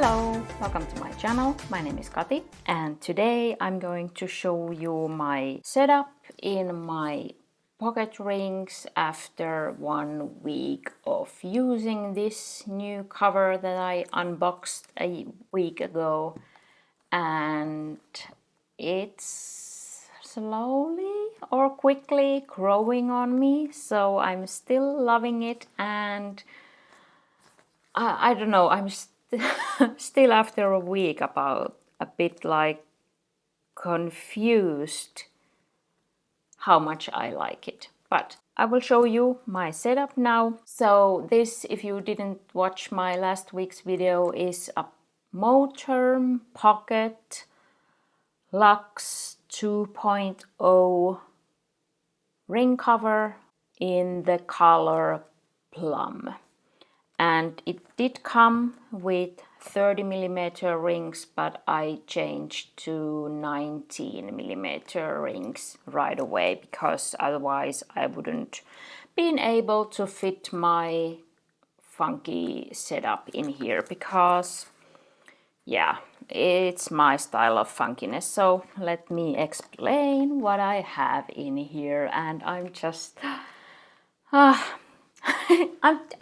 Hello, welcome to my channel. My name is Kati and today I'm going to show you my setup in my pocket rings after 1 week of using this new cover that I unboxed a week ago, and it's slowly or quickly growing on me, so I'm still loving it, and I don't know, I'm still after a week about a bit like confused how much I like it. But I will show you my setup now. So this, if you didn't watch my last week's video, is a Moterm Pocket Luxe 2.0 ring cover in the color plum. And it did come with 30mm rings, but I changed to 19mm rings right away because otherwise I wouldn't been able to fit my funky setup in here, because yeah, it's my style of funkiness. So let me explain what I have in here, and I'm just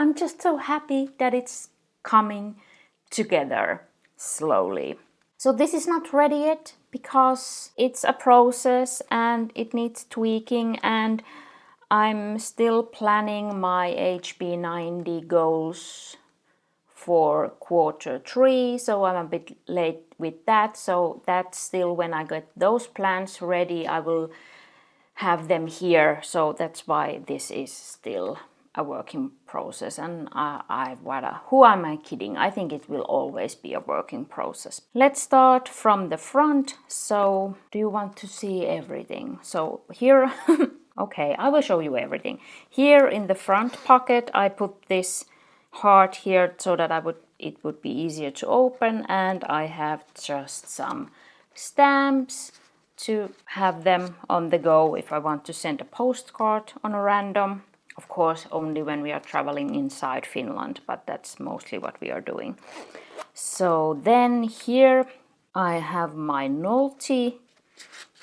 I'm just so happy that it's coming together slowly. So this is not ready yet because it's a process and it needs tweaking, and I'm still planning my HB90 goals for Q3, so I'm a bit late with that. So that's still, when I get those plans ready, I will have them here. So that's why this is still a working process, and who am I kidding? I think it will always be a working process. Let's start from the front. So do you want to see everything? So here okay, I will show you everything. Here in the front pocket I put this heart here so that it would be easier to open, and I have just some stamps to have them on the go if I want to send a postcard on a random. Of course, only when we are traveling inside Finland, but that's mostly what we are doing. So then here I have my Nolty.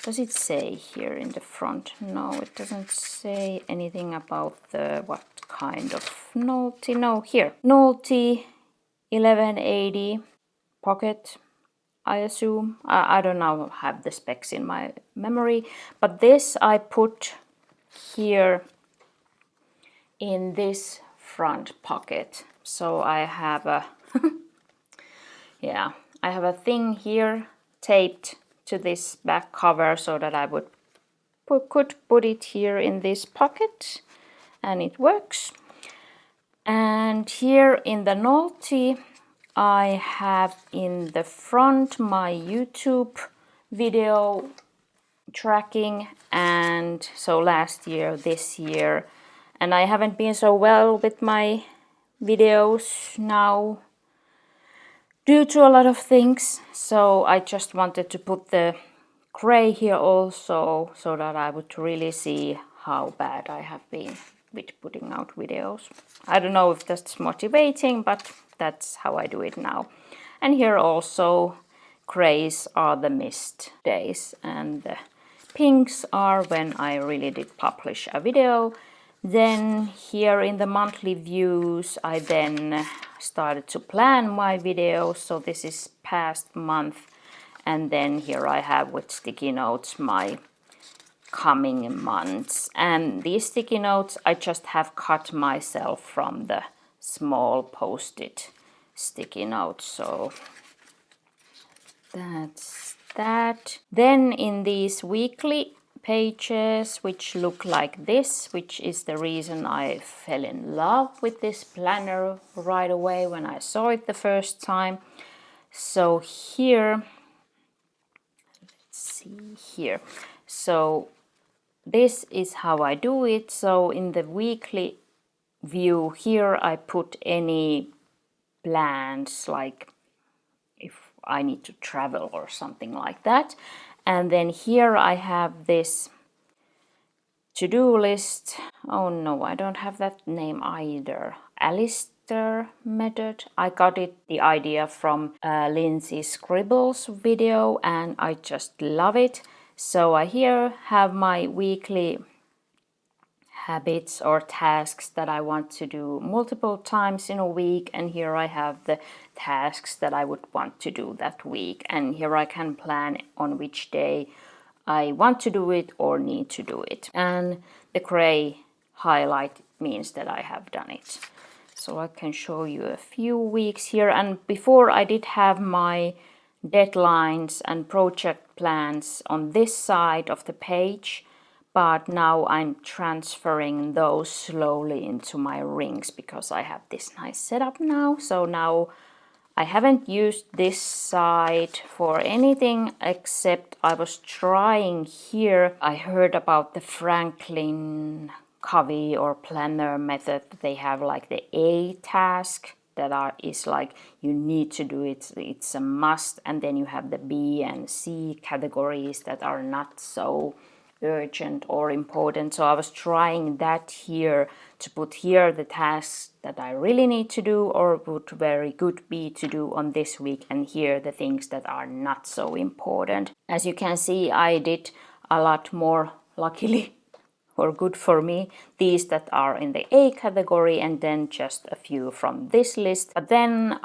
Does it say here in the front? No, it doesn't say anything about the what kind of Nolty. No, here. Nolty 1180 pocket, I assume. I don't now have the specs in my memory, but this I put here in this front pocket. So I have a yeah, I have a thing here taped to this back cover so that I could put it here in this pocket, and it works. And here in the Nolty I have in the front my YouTube video tracking, and so last year, this year, and I haven't been so well with my videos now due to a lot of things, so I just wanted to put the gray here also so that I would really see how bad I have been with putting out videos. I don't know if that's motivating, but that's how I do it now. And here also grays are the missed days, and the pinks are when I really did publish a video. Then here in the monthly views I then started to plan my videos, so this is past month, and then here I have with sticky notes my coming months. And these sticky notes I just have cut myself from the small post-it sticky notes, so that's that. Then in these weekly pages, which look like this, which is the reason I fell in love with this planner right away when I saw it the first time. So here, let's see here. So this is how I do it. So in the weekly view here I put any plans, like if I need to travel or something like that. And then here I have this to-do list. Oh no, I don't have that name either. A list vector method. I got the idea from Lindsay's Scribbles video and I just love it. So I here have my weekly habits or tasks that I want to do multiple times in a week, and here I have the tasks that I would want to do that week, and here I can plan on which day I want to do it or need to do it, and the gray highlight means that I have done it. So I can show you a few weeks here, and before I did have my deadlines and project plans on this side of the page, but now I'm transferring those slowly into my rings because I have this nice setup now. So now I haven't used this side for anything except I was trying here. I heard about the Franklin Covey or planner method. They have like the A task that is like you need to do it, it's a must, and then you have the B and C categories that are not so urgent or important. So I was trying that here to put here the tasks that I really need to do or would very good be to do on this week, and here the things that are not so important. As you can see, I did a lot more, luckily or good for me, these that are in the A category, and then just a few from this list. But then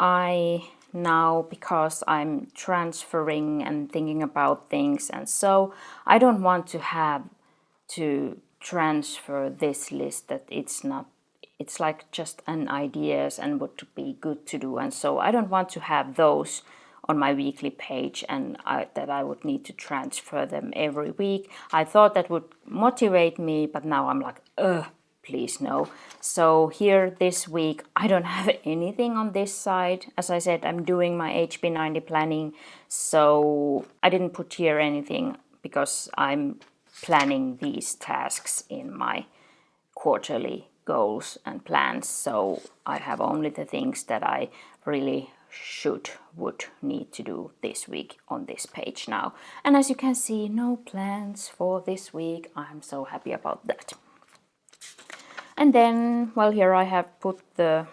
now, because I'm transferring and thinking about things, and so I don't want to have to transfer this list that it's like just an ideas and what to be good to do, and so I don't want to have those on my weekly page and that I would need to transfer them every week. I thought that would motivate me, but now I'm like, please no. So here this week I don't have anything on this side. As I said, I'm doing my HB90 planning, so I didn't put here anything because I'm planning these tasks in my quarterly goals and plans. So I have only the things that I really would need to do this week on this page now. And as you can see, no plans for this week. I'm so happy about that. And then, well, here I have put I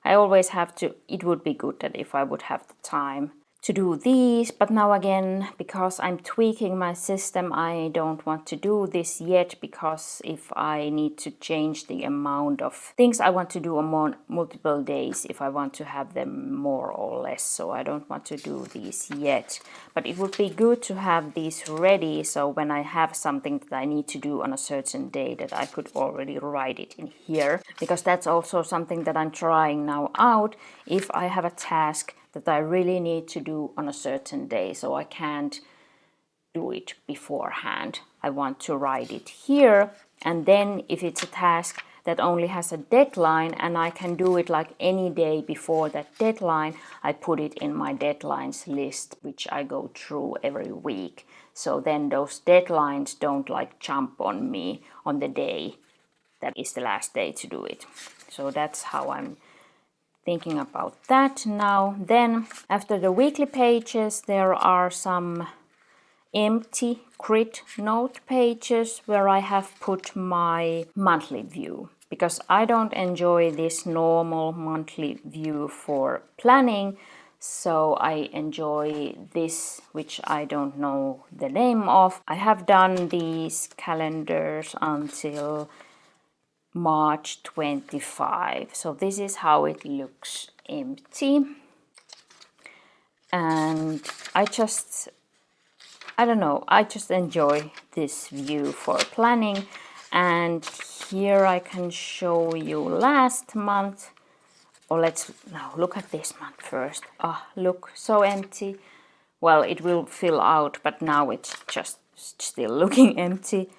always have to, it would be good that if I would have the time to do these, but now again, because I'm tweaking my system, I don't want to do this yet, because if I need to change the amount of things I want to do on multiple days, if I want to have them more or less, so I don't want to do these yet. But it would be good to have these ready, so when I have something that I need to do on a certain day, that I could already write it in here, because that's also something that I'm trying now out. If I have a task that I really need to do on a certain day, so I can't do it beforehand, I want to write it here, and then if it's a task that only has a deadline and I can do it like any day before that deadline, I put it in my deadlines list, which I go through every week. So then those deadlines don't like jump on me on the day that is the last day to do it. So that's how I'm thinking about that now. Then after the weekly pages, there are some empty grid note pages where I have put my monthly view, because I don't enjoy this normal monthly view for planning. So I enjoy this, which I don't know the name of. I have done these calendars until March 25. So this is how it looks empty. And I just enjoy this view for planning. And here I can show you last month. Or let's now look at this month first. Look, so empty. Well, it will fill out, but now it's just still looking empty.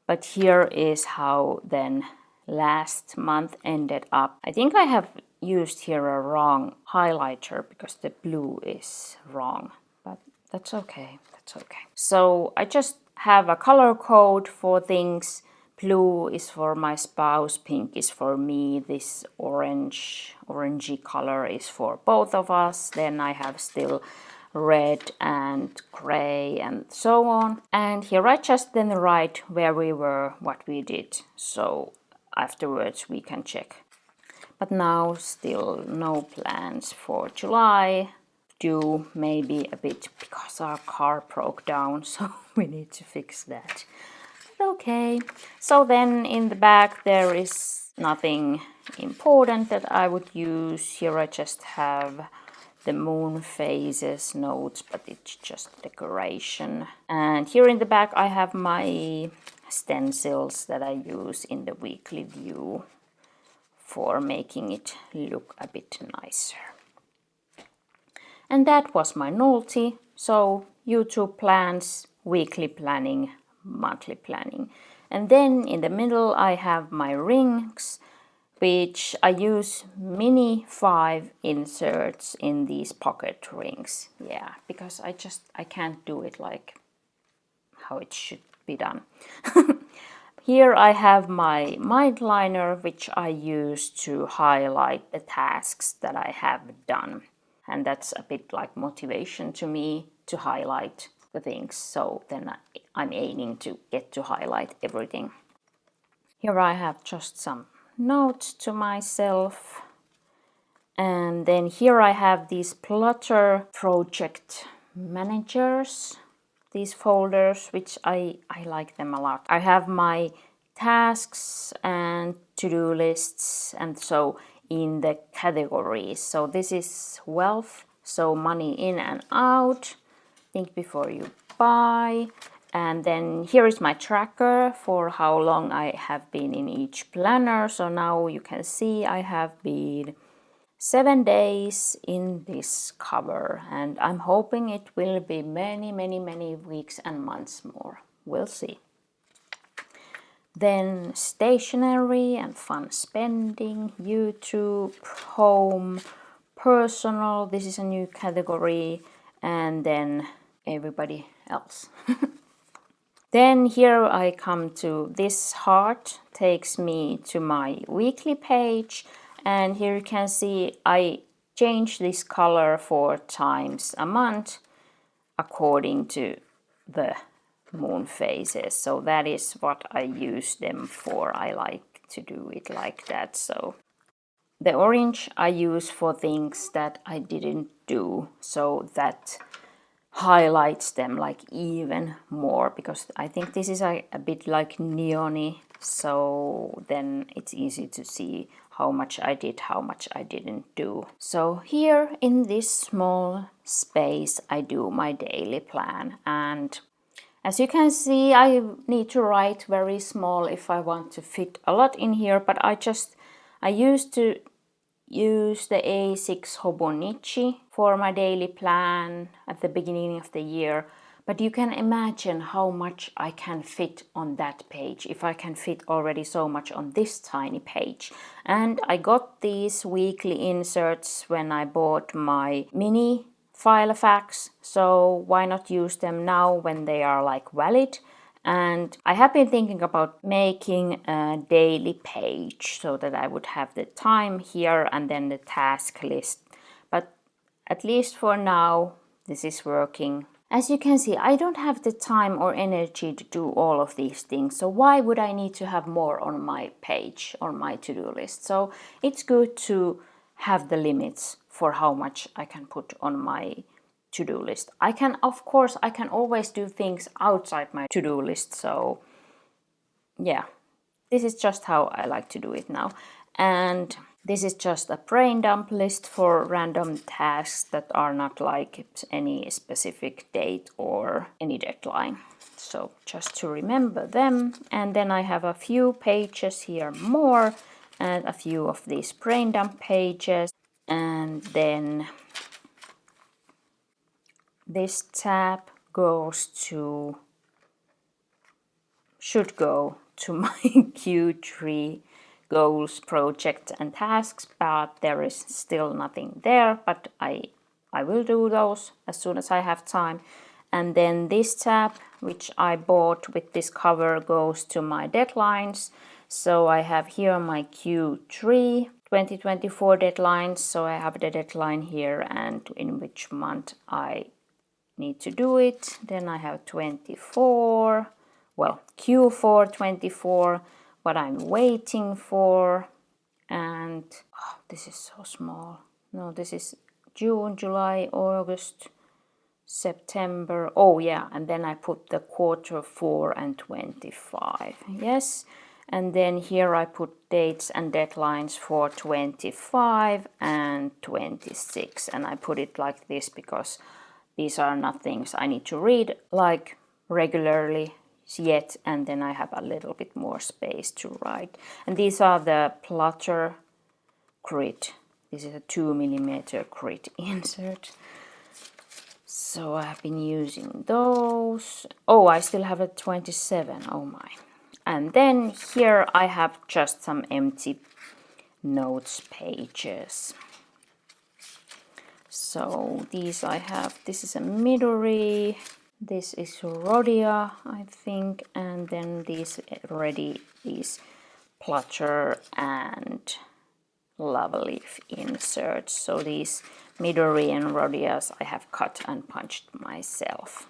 But here is how then last month ended up. I think I have used here a wrong highlighter because the blue is wrong, but that's okay, that's okay. So I just have a color code for things. Blue is for my spouse, pink is for me, this orangey color is for both of us. Then I have still red and gray and so on. And here I just then write where we were, what we did. So afterwards we can check. But now still no plans for July. Due maybe a bit because our car broke down, so we need to fix that. But okay, so then in the back there is nothing important that I would use. Here I just have the moon phases notes, but it's just decoration. And here in the back I have my stencils that I use in the weekly view for making it look a bit nicer. And that was my Nolty. So YouTube plans, weekly planning, monthly planning. And then in the middle I have my rings, which I use mini 5 inserts in these pocket rings. Yeah, because I can't do it like how it should be done. Here I have my mind liner, which I use to highlight the tasks that I have done. And that's a bit like motivation to me to highlight the things. So then I'm aiming to get to highlight everything. Here I have just some notes to myself. And then here I have these Plotter project managers, these folders, which I like them a lot. I have my tasks and to-do lists, and so in the categories. So this is wealth, so money in and out, think before you buy. And then here is my tracker for how long I have been in each planner. So now you can see I have been 7 days in this cover, and I'm hoping it will be many weeks and months more. We'll see. Then stationery and fun spending, YouTube, home, personal, this is a new category, and then everybody else. Then here I come to this heart, takes me to my weekly page, and here you can see I change this color 4 times a month according to the moon phases. So that is what I use them for. I like to do it like that. So the orange I use for things that I didn't do, so that highlights them like even more, because I think this is a bit like neon-y, so then it's easy to see how much I did, how much I didn't do. So here in this small space I do my daily plan, and as you can see I need to write very small if I want to fit a lot in here, but I used to use the A6 Hobonichi for my daily plan at the beginning of the year, but you can imagine how much I can fit on that page if I can fit already so much on this tiny page. And I got these weekly inserts when I bought my mini Filofax, so why not use them now when they are like valid? And I have been thinking about making a daily page so that I would have the time here and then the task list. But at least for now, this is working. As you can see, I don't have the time or energy to do all of these things. So why would I need to have more on my page, on my to-do list? So it's good to have the limits for how much I can put on my to-do list. Of course, I can always do things outside my to-do list. So yeah, this is just how I like to do it now. And this is just a brain dump list for random tasks that are not like any specific date or any deadline. So just to remember them. And then I have a few pages here more and a few of these brain dump pages. And then this tab should go to my Q3 goals, projects and tasks, but there is still nothing there, but I will do those as soon as I have time. And then this tab, which I bought with this cover, goes to my deadlines. So I have here my Q3 2024 deadlines, so I have the deadline here and in which month I need to do it. Then I have 24, well, Q4 24, what I'm waiting for, and oh, this is so small. No, this is June, July, August, September. Oh yeah, and then I put the Q4 and 25. Yes, and then here I put dates and deadlines for 25 and 26, and I put it like this because these are not things I need to read like regularly yet, and then I have a little bit more space to write. And these are the Platter grid. This is a 2mm grid insert. So I have been using those. Oh, I still have a 27. Oh my. And then here I have just some empty notes pages. So these I have, this is a Midori, this is Rhodia, I think, and then these Platter and Love Leaf inserts. So these Midori and Rhodias I have cut and punched myself.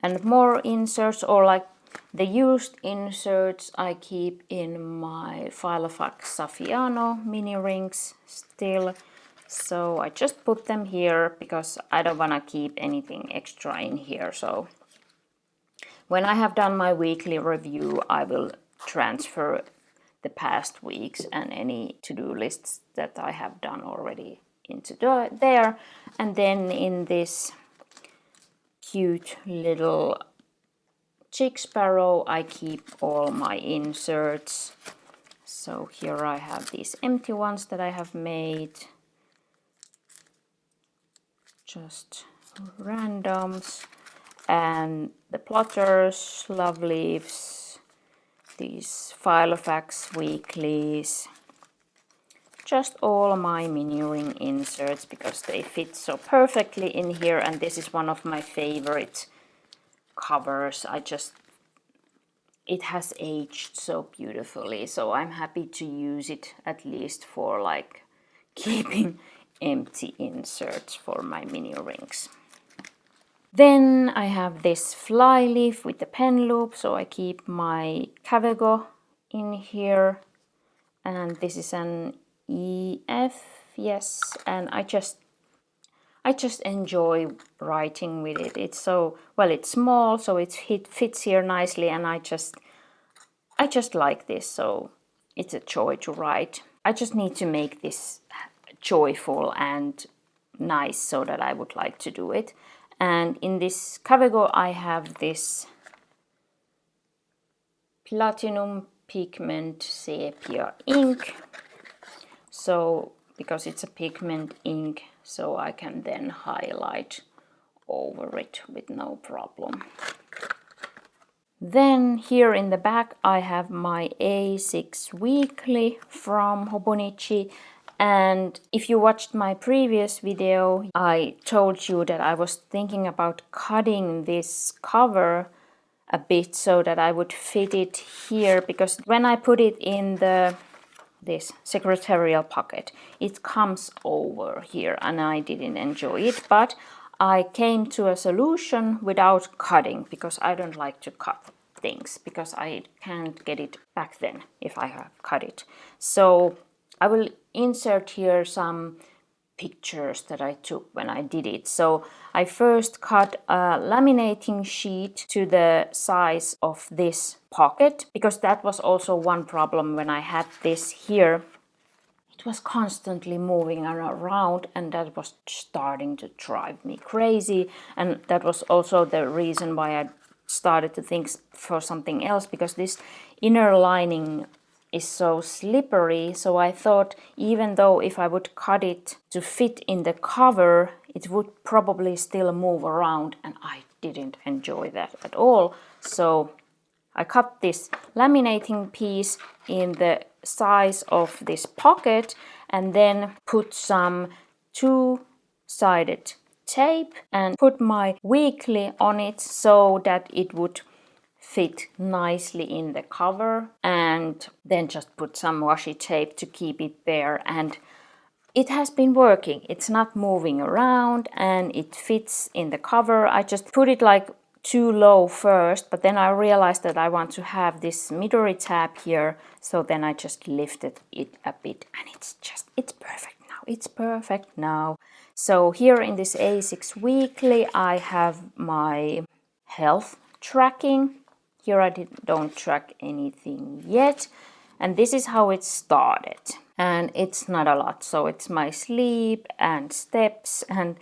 And more inserts, or like the used inserts, I keep in my Filofax Saffiano mini rings still. So I just put them here because I don't want to keep anything extra in here. So when I have done my weekly review, I will transfer the past weeks and any to-do lists that I have done already into there. And then in this cute little chick sparrow, I keep all my inserts. So here I have these empty ones that I have made. Just randoms. And the Platters, Love Leaves, these Filofax weeklies, just all my mini ring inserts because they fit so perfectly in here, and this is one of my favorite covers. It has aged so beautifully, so I'm happy to use it at least for like keeping empty inserts for my mini rings. Then I have this fly leaf with the pen loop, so I keep my Cavego in here, and this is an EF, yes, and I just enjoy writing with it. It's so, well, it's small, so it fits here nicely, and I just like this, so it's a joy to write. I just need to make this joyful and nice so that I would like to do it. And in this Cavego I have this Platinum Pigment Sepia ink. So, because it's a pigment ink, so I can then highlight over it with no problem. Then here in the back I have my A6 Weekly from Hobonichi. And if you watched my previous video, I told you that I was thinking about cutting this cover a bit so that I would fit it here, because when I put it in this secretarial pocket, it comes over here and I didn't enjoy it, but I came to a solution without cutting, because I don't like to cut things because I can't get it back then if I have cut it. So I will insert here some pictures that I took when I did it. So I first cut a laminating sheet to the size of this pocket, because that was also one problem when I had this here. It was constantly moving around, and that was starting to drive me crazy. And that was also the reason why I started to think for something else, because this inner lining is so slippery. So I thought, even though if I would cut it to fit in the cover, it would probably still move around, and I didn't enjoy that at all. So I cut this laminating piece in the size of this pocket, and then put some two-sided tape and put my weekly on it so that it would fit nicely in the cover, and then just put some washi tape to keep it there. And it has been working. It's not moving around and it fits in the cover. I just put it like too low first, but then I realized that I want to have this Midori tab here, so then I just lifted it a bit, and it's perfect now. It's perfect now. So here in this A6 Weekly, I have my health tracking. Here I don't track anything yet, and this is how it started. And it's not a lot, so it's my sleep and steps, and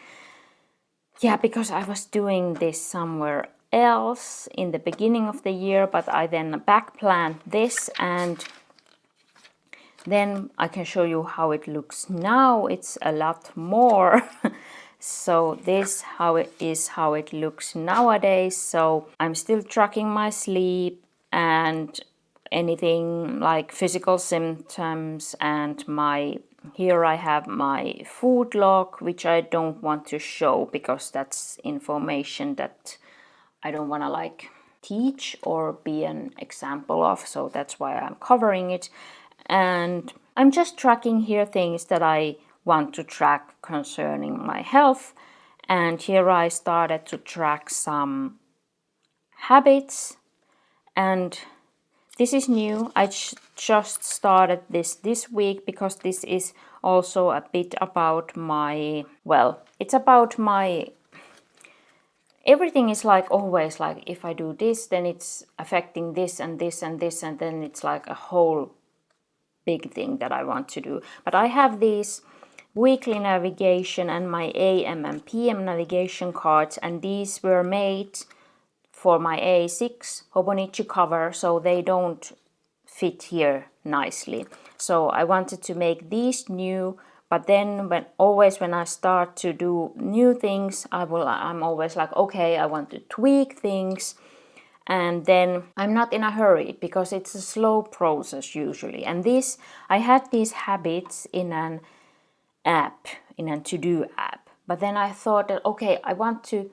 yeah, because I was doing this somewhere else in the beginning of the year, but I then backplanned this, and then I can show you how it looks now. It's a lot more. So this how it looks nowadays. So I'm still tracking my sleep and anything like physical symptoms, and here I have my food log, which I don't want to show because that's information that I don't want to like teach or be an example of, so that's why I'm covering it. And I'm just tracking here things that I want to track concerning my health. And here I started to track some habits, and this is new. I just started this week because this is also a bit about my, well, it's about my, everything is like always like if I do this, then it's affecting this and this and this, and then it's like a whole big thing that I want to do. But I have these weekly navigation and my AM and PM navigation cards, and these were made for my A6 Hobonichi cover, so they don't fit here nicely. So I wanted to make these new, but then when I start to do new things, I'm always like, okay, I want to tweak things, and then I'm not in a hurry because it's a slow process usually. And I had these habits in an app, in a to-do app, but then I thought that okay, I want to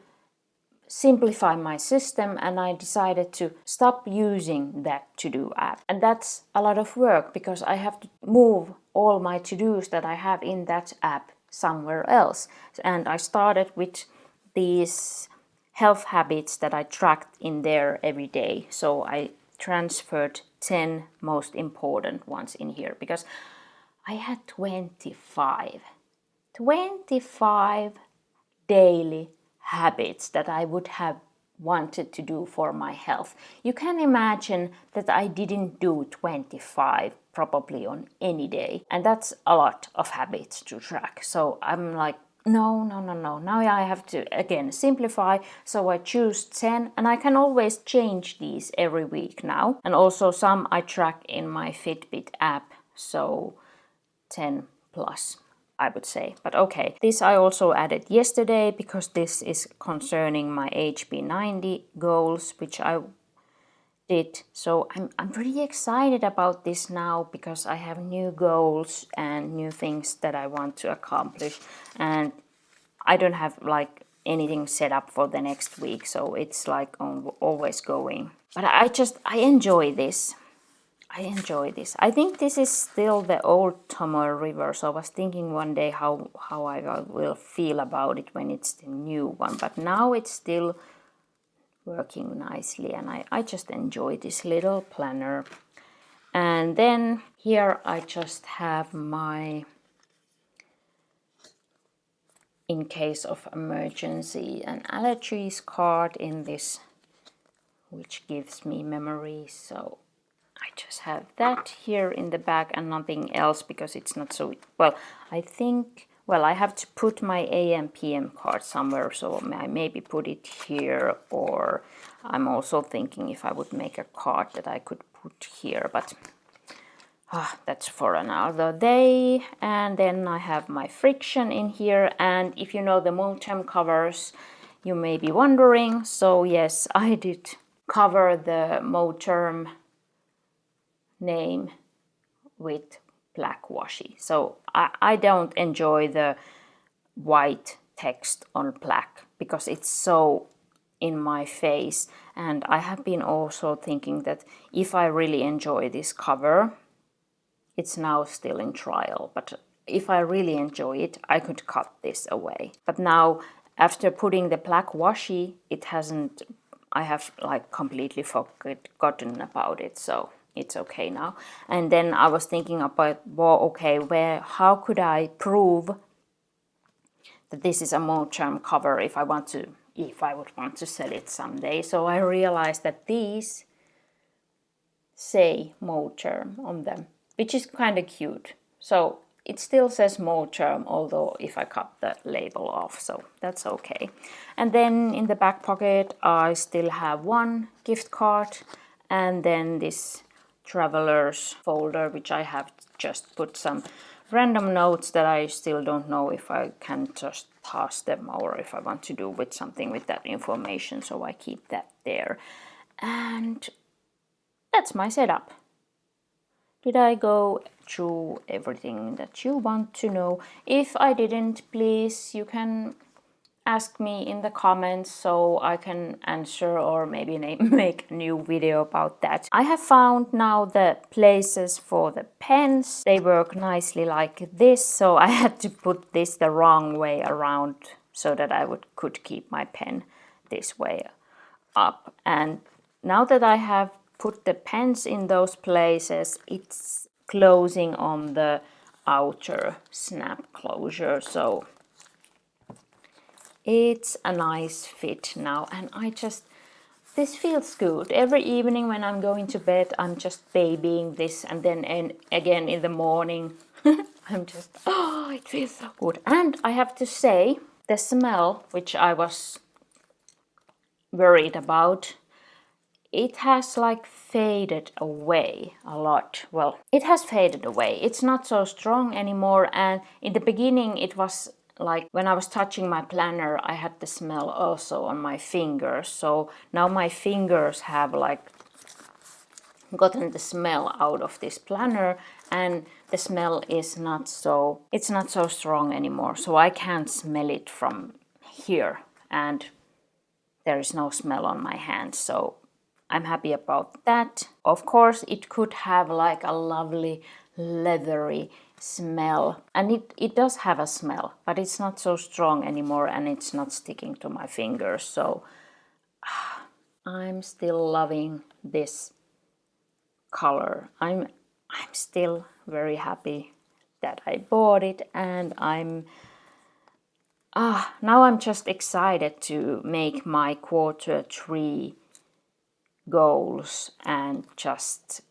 simplify my system, and I decided to stop using that to-do app. And that's a lot of work because I have to move all my to-dos that I have in that app somewhere else. And I started with these health habits that I tracked in there every day. So I transferred 10 most important ones in here because I had 25 daily habits that I would have wanted to do for my health. You can imagine that I didn't do 25 probably on any day, and that's a lot of habits to track. So I'm like, no. Now I have to again simplify. So I choose 10, and I can always change these every week now. And also some I track in my Fitbit app, so 10 plus, I would say. But okay, this I also added yesterday because this is concerning my HB90 goals, which I did. So I'm pretty excited about this now because I have new goals and new things that I want to accomplish, and I don't have like anything set up for the next week, so it's like always going. But I enjoy this. I think this is still the old Tomoe River, so I was thinking one day how I will feel about it when it's the new one. But now it's still working nicely, and I just enjoy this little planner. And then here I just have my in case of emergency and allergies card in this, which gives me memories. So I just have that here in the back and nothing else because it's not so well. I have to put my AM PM card somewhere, so I maybe put it here, or I'm also thinking if I would make a card that I could put here, but that's for another day. And then I have my friction in here, and if you know the Moterm covers, you may be wondering. So yes, I did cover the Moterm name with black washi. So I don't enjoy the white text on black because it's so in my face, and I have been also thinking that if I really enjoy this cover, it's now still in trial, but if I really enjoy it, I could cut this away. But now, after putting the black washi, it hasn't I have like completely forgotten about it, so it's okay now. And then I was thinking about, well, okay, how could I prove that this is a Moterm cover if I would want to sell it someday. So I realized that these say Moterm on them, which is kind of cute. So it still says Moterm, although if I cut the label off, so that's okay. And then in the back pocket I still have one gift card, and then this traveler's folder, which I have just put some random notes that I still don't know if I can just toss them or if I want to do with something with that information, so I keep that there. And that's my setup. Did I go through everything that you want to know? If I didn't, please, you can ask me in the comments so I can answer, or maybe make a new video about that. I have found now the places for the pens. They work nicely like this, so I had to put this the wrong way around so that I could keep my pen this way up. And now that I have put the pens in those places, it's closing on the outer snap closure, so it's a nice fit now. And this feels good. Every evening when I'm going to bed, I'm just babying this, and then again in the morning I'm just, oh, it feels so good. And I have to say, the smell, which I was worried about, it has like faded away a lot. Well, it has faded away. It's not so strong anymore. And in the beginning it was like when I was touching my planner, I had the smell also on my fingers. So now my fingers have like gotten the smell out of this planner, and the smell is it's not so strong anymore. So I can't smell it from here, and there is no smell on my hands. So I'm happy about that. Of course, it could have like a lovely leathery smell, and it does have a smell, but it's not so strong anymore, and it's not sticking to my fingers. So I'm still loving this color. I'm still very happy that I bought it, and now I'm just excited to make my Q3 goals and just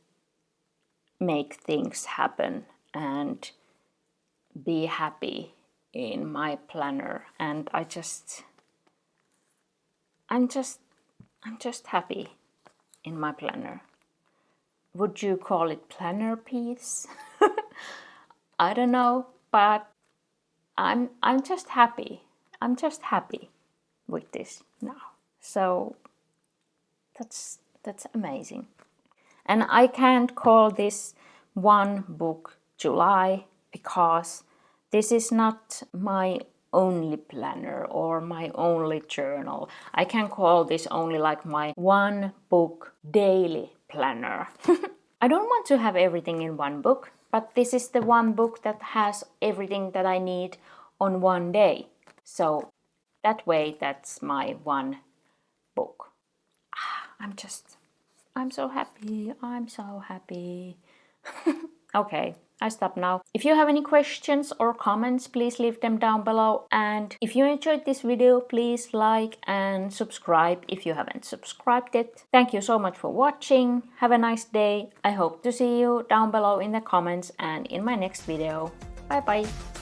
make things happen and be happy in my planner. And I'm just happy in my planner. Would you call it planner piece? I don't know, but I'm just happy. I'm just happy with this now. So that's amazing. And I can't call this one book July, because this is not my only planner or my only journal. I can call this only like my one book daily planner. I don't want to have everything in one book, but this is the one book that has everything that I need on one day. So that way, that's my one book. I'm so happy. I'm so happy. Okay, I stop now. If you have any questions or comments, please leave them down below. And if you enjoyed this video, please like and subscribe if you haven't subscribed yet. Thank you so much for watching. Have a nice day. I hope to see you down below in the comments and in my next video. Bye bye.